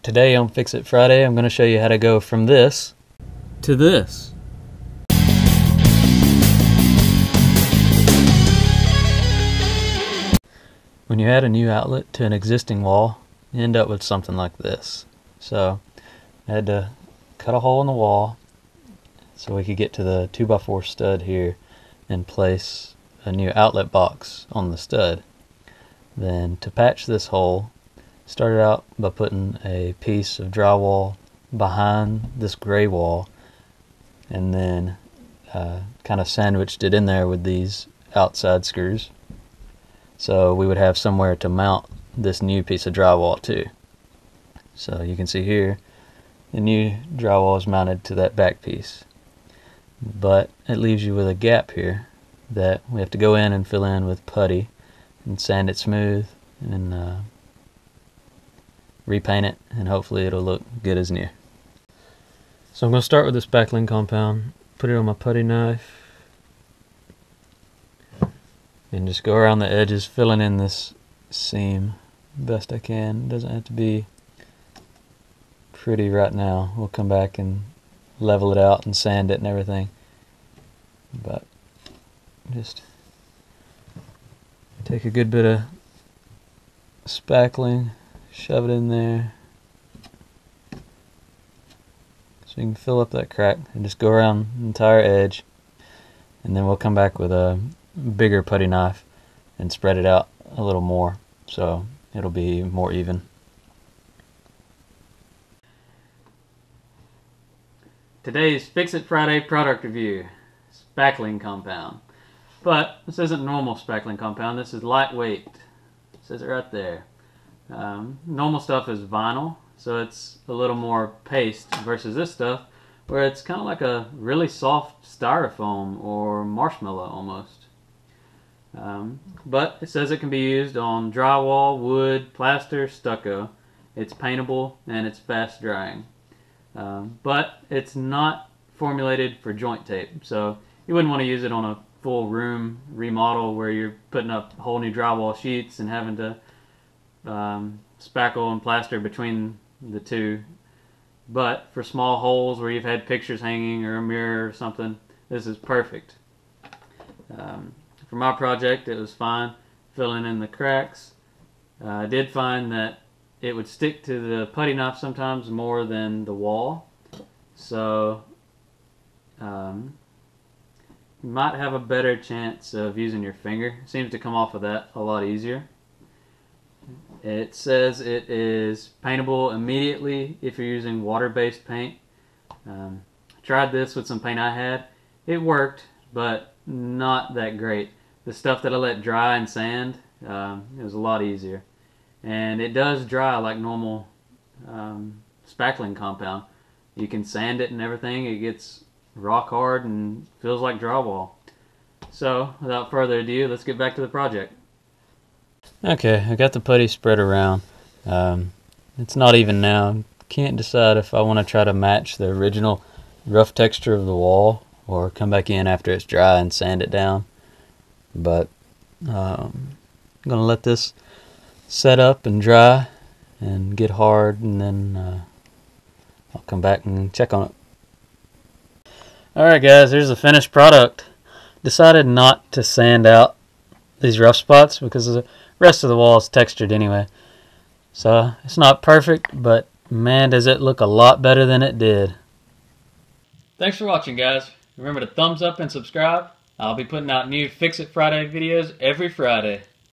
Today on Fix It Friday, I'm going to show you how to go from this to this. When you add a new outlet to an existing wall, you end up with something like this. So I had to cut a hole in the wall so we could get to the 2x4 stud here and place a new outlet box on the stud. Then to patch this hole, started out by putting a piece of drywall behind this gray wall and then kind of sandwiched it in there with these outside screws so we would have somewhere to mount this new piece of drywall to. So you can see here the new drywall is mounted to that back piece, but it leaves you with a gap here that we have to go in and fill in with putty and sand it smooth and repaint it, and hopefully it'll look good as new. So I'm going to start with the spackling compound, put it on my putty knife, and just go around the edges, filling in this seam best I can. It doesn't have to be pretty right now. We'll come back and level it out and sand it and everything, but just take a good bit of spackling, shove it in there so you can fill up that crack and just go around the entire edge, and then we'll come back with a bigger putty knife and spread it out a little more so it'll be more even. Today's Fix It Friday product review: spackling compound. But this isn't normal spackling compound, this is lightweight. It says it right there. Normal stuff is vinyl, so it's a little more paste, versus this stuff where it's kind of like a really soft styrofoam or marshmallow almost. But it says it can be used on drywall, wood, plaster, stucco. It's paintable and it's fast drying. But it's not formulated for joint tape, so you wouldn't want to use it on a full room remodel where you're putting up whole new drywall sheets and having to spackle and plaster between the two. But for small holes where you've had pictures hanging or a mirror or something, this is perfect. For my project, it was fine filling in the cracks. I did find that it would stick to the putty knife sometimes more than the wall, so you might have a better chance of using your finger. It seems to come off of that a lot easier. It says it is paintable immediately if you're using water-based paint. I tried this with some paint I had. It worked, but not that great. The stuff that I let dry and sand, it was a lot easier. And it does dry like normal spackling compound. You can sand it and everything. It gets rock hard and feels like drywall. So without further ado, let's get back to the project. Okay, I got the putty spread around. It's not even now. Can't decide if I want to try to match the original rough texture of the wall or come back in after it's dry and sand it down. But I'm going to let this set up and dry and get hard, and then I'll come back and check on it. Alright guys, here's the finished product. Decided not to sand out these rough spots because the rest of the wall is textured anyway. So it's not perfect, but man, does it look a lot better than it did. Thanks for watching, guys. Remember to thumbs up and subscribe. I'll be putting out new Fix It Friday videos every Friday.